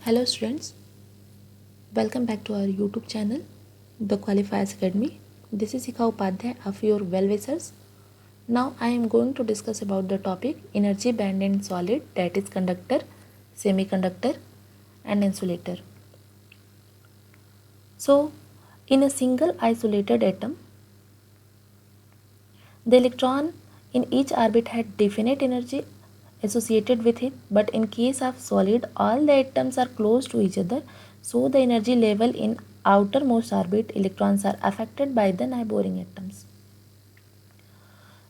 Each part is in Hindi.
Hello students, welcome back to our YouTube channel, The Qualifiers Academy. This is Sikha Upadhyay of your well-wishers. Now I am going to discuss about the topic energy band in solid, that is conductor, semiconductor and insulator. So in a single isolated atom, the electron in each orbit had definite energy associated with it, but in case of solid all the atoms are close to each other, so the energy level in outermost orbit electrons are affected by the neighboring atoms.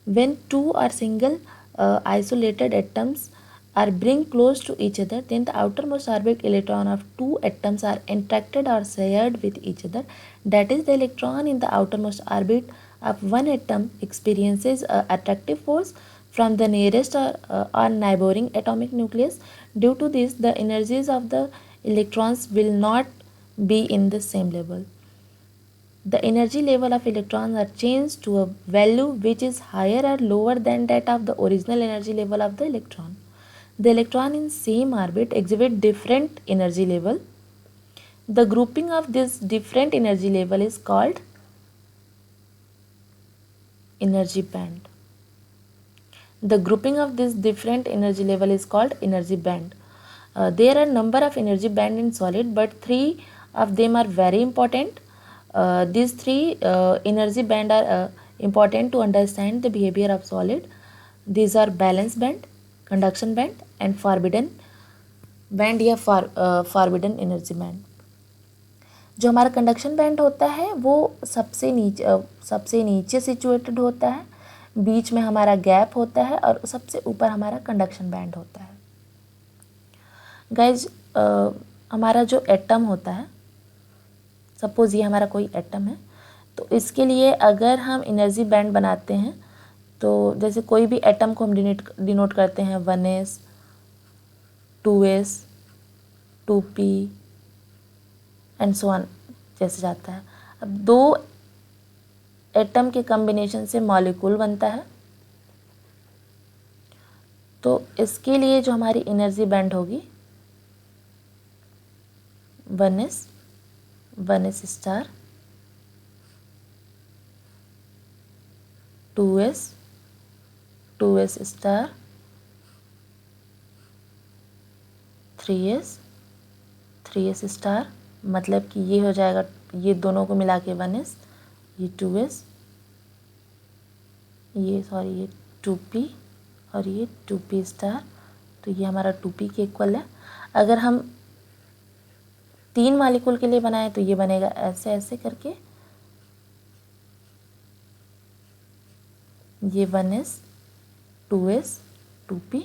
When two or single isolated atoms are bring close to each other, then the outermost orbit electron of two atoms are interacted or shared with each other. That is, the electron in the outermost orbit of one atom experiences a attractive force from the nearest or neighboring atomic nucleus. Due to this, the energies of the electrons will not be in the same level. The energy level of electrons are changed to a value which is higher or lower than that of the original energy level of the electron. The electron in same orbit exhibit different energy level. The grouping of this different energy level is called energy band. The grouping of this different energy level is called energy band. There are number of energy band in solid, but three of them are very important. These three energy band are important to understand the behavior of solid. These are valence band, conduction band and forbidden band या forbidden energy band. जो हमारा कंडक्शन बैंड होता है वो सबसे नीचे सिचुएटेड होता है, बीच में हमारा गैप होता है और सबसे ऊपर हमारा कंडक्शन बैंड होता है. गाइज हमारा जो एटम होता है, सपोज ये हमारा कोई एटम है, तो इसके लिए अगर हम एनर्जी बैंड बनाते हैं तो जैसे कोई भी एटम को हम डिनोट करते हैं 1s 2s 2p and so on जैसे जाता है. अब दो एटम के कॉम्बिनेशन से मॉलिक्यूल बनता है, तो इसके लिए जो हमारी एनर्जी बैंड होगी 1s star 2s star 3s star, मतलब कि ये हो जाएगा, ये दोनों को मिला के 1s, ये 2s, ये 2p और ये 2p स्टार, तो ये हमारा 2p के इक्वल है. अगर हम तीन मॉलिक्यूल के लिए बनाए तो ये बनेगा ऐसे ऐसे करके, ये 1s 2s 2p.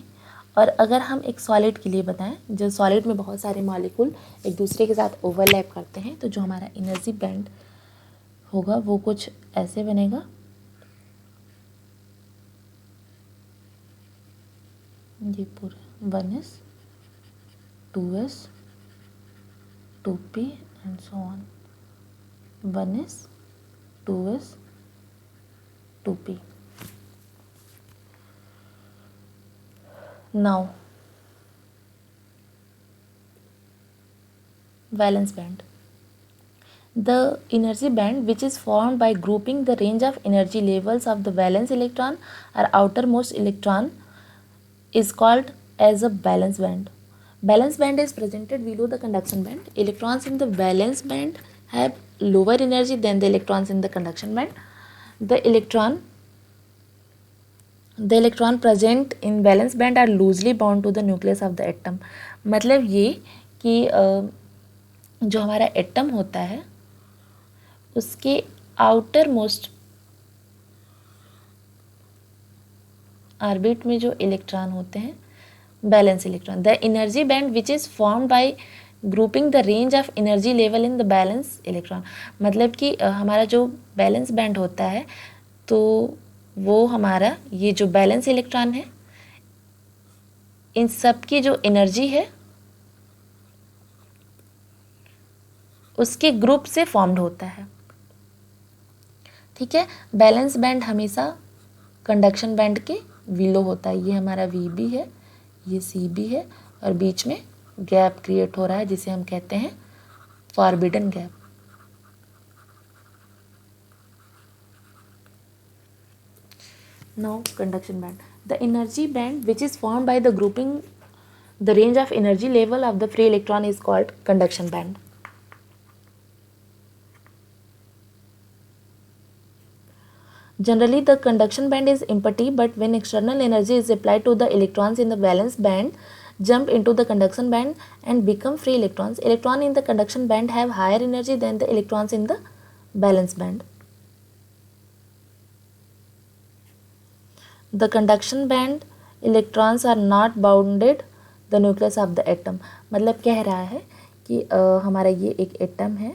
और अगर हम एक सॉलिड के लिए बताएं, जो सॉलिड में बहुत सारे मॉलिक्यूल एक दूसरे के साथ ओवरलैप करते हैं, तो जो हमारा एनर्जी बैंड होगा वो कुछ ऐसे बनेगा. ये पूरा 1s 2s 2p and so on, 1s 2s 2p. Now, valence band. The energy band, which is formed by grouping the range of energy levels of the valence electron or outermost electron, is called as a valence band. Valence band is presented below the conduction band. Electrons in the valence band have lower energy than the electrons in the conduction band. The electron present in valence band are loosely bound to the nucleus of the atom. मतलब ये कि जो हमारा एटम होता है उसके आउटर मोस्ट ऑर्बिट में जो इलेक्ट्रॉन होते हैं, balance electron. The energy band which is formed by grouping the range of energy level in the balance electron. मतलब कि हमारा जो बैलेंस बैंड होता है, तो वो हमारा ये जो बैलेंस इलेक्ट्रॉन है, इन सब की जो एनर्जी है उसके ग्रुप से फॉर्म्ड होता है. ठीक है. बैलेंस बैंड हमेशा कंडक्शन बैंड के विलो होता है. ये हमारा वी बी है, ये सी बी है और बीच में गैप क्रिएट हो रहा है जिसे हम कहते हैं forbidden gap. Now conduction band. The energy band which is formed by the grouping the range of energy level of the free electron is called conduction band. Generally the conduction band is empty, but when external energy is applied to the electrons in the valence band jump into the conduction band and become free electrons. Electrons in the conduction band have higher energy than the electrons in the valence band. The conduction band electrons are not bounded the nucleus of the atom. मतलब कह रहा है कि हमारा ये एक एटम है,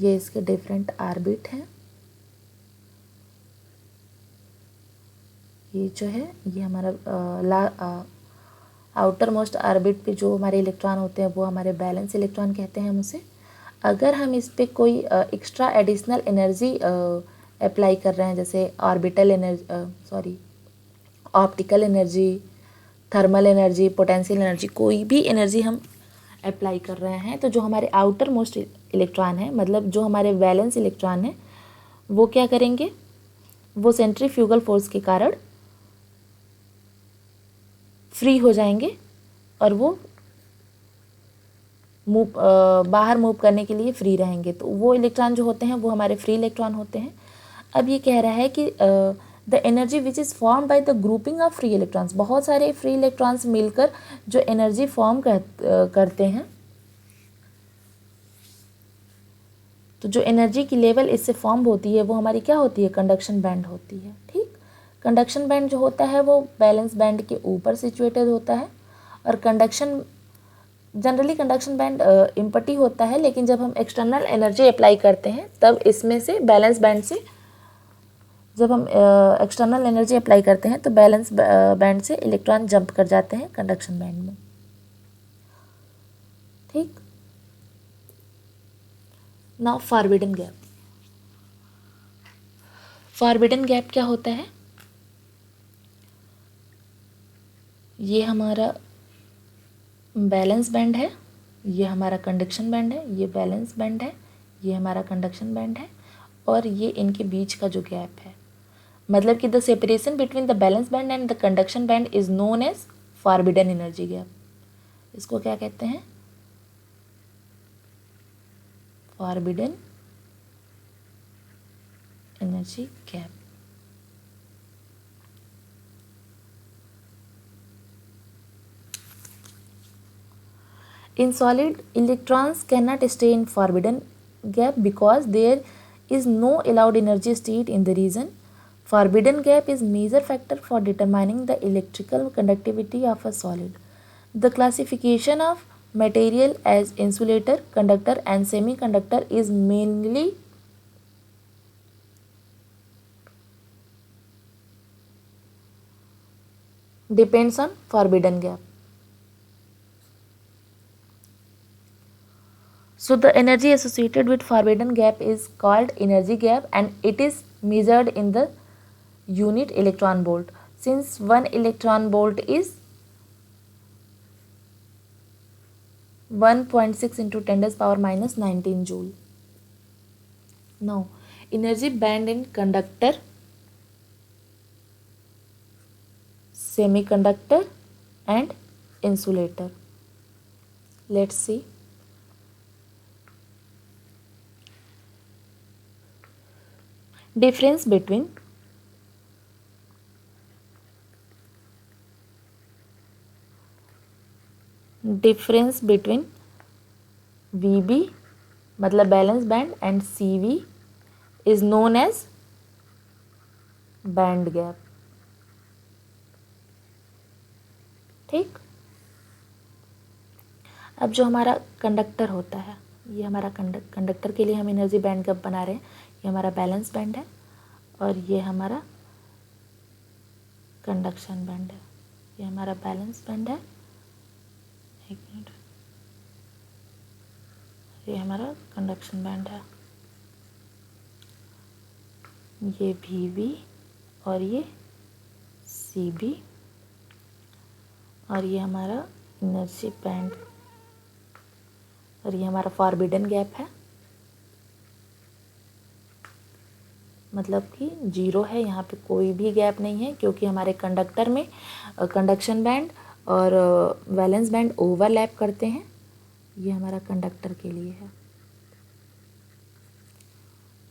ये इसके डिफरेंट ऑर्बिट हैं, ये जो है ये हमारा आउटर मोस्ट ऑर्बिट पे जो हमारे इलेक्ट्रॉन होते हैं वो हमारे बैलेंस इलेक्ट्रॉन कहते हैं हम उसे। अगर हम इस पर कोई एक्स्ट्रा एडिशनल एनर्जी अप्लाई कर रहे हैं, जैसे orbital energy optical energy, thermal energy, potential energy, कोई भी एनर्जी हम अप्लाई कर रहे हैं, तो जो हमारे आउटर मोस्ट इलेक्ट्रॉन है, मतलब जो हमारे वैलेंस इलेक्ट्रॉन है, वो क्या करेंगे, वो सेंट्रीफ्यूगल फोर्स के कारण फ्री हो जाएंगे और वो बाहर मूव करने के लिए फ्री रहेंगे। तो वो इलेक्ट्रॉन जो होते हैं वो हमारे फ्री इलेक्ट्रॉन होते हैं। अब ये कह रहा है कि the energy which is form by the grouping of free electrons, बहुत सारे फ्री इलेक्ट्रॉन्स मिलकर जो एनर्जी फॉर्म करते हैं, तो जो एनर्जी की लेवल इससे फॉर्म होती है वो हमारी क्या होती है, कंडक्शन बैंड होती है। ठीक, कंडक्शन बैंड जो होता है वो बैलेंस बैंड के ऊपर सिचुएटेड होता है और जनरली कंडक्शन बैंड इम्पटी होता है, लेकिन जब हम एक्सटर्नल एनर्जी अप्लाई करते हैं तब इसमें से बैलेंस बैंड से, जब हम एक्सटर्नल एनर्जी अप्लाई करते हैं तो बैलेंस बैंड से इलेक्ट्रॉन जंप कर जाते हैं कंडक्शन बैंड में। ठीक, now forbidden gap. Forbidden gap क्या होता है, ये हमारा बैलेंस बैंड है, ये हमारा कंडक्शन बैंड है, ये बैलेंस बैंड है, ये हमारा कंडक्शन बैंड है, और ये इनके बीच का जो गैप है, मतलब कि the separation between the valence band and the conduction band is known as forbidden energy gap. इसको क्या कहते हैं, forbidden energy gap. In solid, electrons cannot stay in forbidden gap because there is no allowed energy state in the region. Forbidden gap is major factor for determining the electrical conductivity of a solid. The classification of material as insulator, conductor and semiconductor is mainly depends on forbidden gap. So the energy associated with forbidden gap is called energy gap and it is measured in the unit electron volt. Since 1 electron volt is 1.6 into 10 to the power minus 19 joule. Now energy band in conductor, semiconductor and insulator. Let's see. Difference between VB मतलब balance band and CV is known as band gap. ठीक, अब जो हमारा कंडक्टर होता है, ये हमारा कंडक्टर के लिए हम एनर्जी बैंड गैप बना रहे हैं, ये हमारा बैलेंस बैंड है और ये हमारा कंडक्शन बैंड है, ये हमारा बैलेंस बैंड है, एक मिनट, ये हमारा कंडक्शन बैंड है, ये VB और ये CB और ये हमारा एनर्जी बैंड, और ये हमारा फॉरबिडन गैप है, मतलब कि जीरो है, यहाँ पे कोई भी गैप नहीं है क्योंकि हमारे कंडक्टर में कंडक्शन बैंड और वैलेंस बैंड ओवरलैप करते हैं। ये हमारा कंडक्टर के लिए है।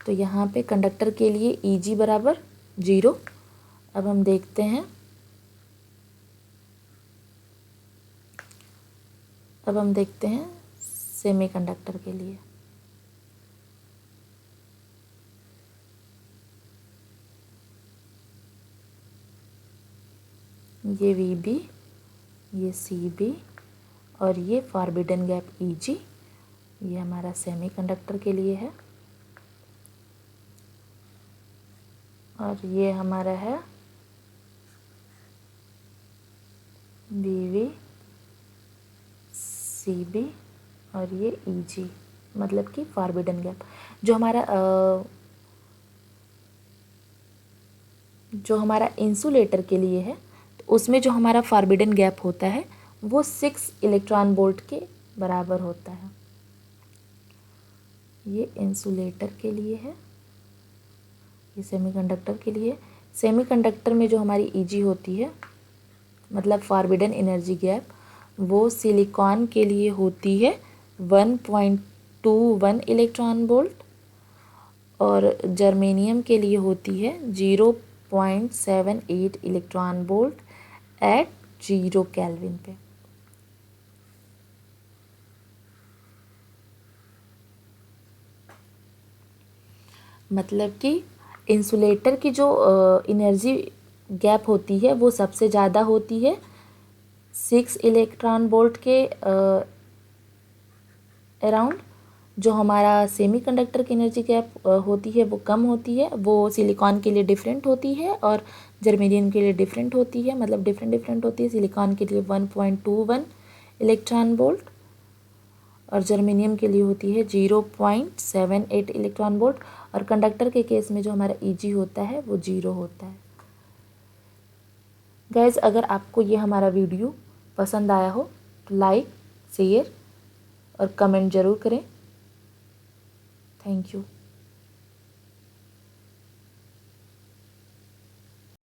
तो यहाँ पे कंडक्टर के लिए Eg बराबर 0। अब हम देखते हैं, सेमीकंडक्टर के लिए। ये Vb, ये Cb और ये फॉरबिडन गैप Eg, ये हमारा सेमीकंडक्टर के लिए है। और ये हमारा है Vb, Cb और ये Eg, मतलब कि फॉरबिडन गैप। जो हमारा इंसुलेटर के लिए है, तो उसमें जो हमारा फॉरबिडन गैप होता है वो 6 इलेक्ट्रॉन वोल्ट के बराबर होता है। ये इंसुलेटर के लिए है, ये सेमीकंडक्टर के लिए। सेमीकंडक्टर में जो हमारी Eg होती है, मतलब फॉरबिडन एनर्जी गैप, वो सिलिकॉन के लिए होती है 1.21 इलेक्ट्रॉन वोल्ट और जर्मेनियम के लिए होती है 0.78 इलेक्ट्रॉन वोल्ट एट 0 केल्विन पे। मतलब कि इंसुलेटर की जो एनर्जी गैप होती है वो सबसे ज़्यादा होती है 6 इलेक्ट्रॉन वोल्ट के अराउंड। जो हमारा सेमीकंडक्टर की एनर्जी गैप होती है वो कम होती है, वो सिलिकॉन के लिए डिफरेंट होती है और जर्मेनियम के लिए डिफरेंट होती है, मतलब डिफरेंट होती है। सिलिकॉन के लिए 1.21 इलेक्ट्रॉन वोल्ट और जर्मेनियम के लिए होती है 0.78 इलेक्ट्रॉन वोल्ट। और कंडक्टर के केस में जो हमारा Eg होता है वो 0 होता है। गाइज, अगर आपको ये हमारा वीडियो पसंद आया हो तो लाइक, शेयर और कमेंट ज़रूर करें। Thank you.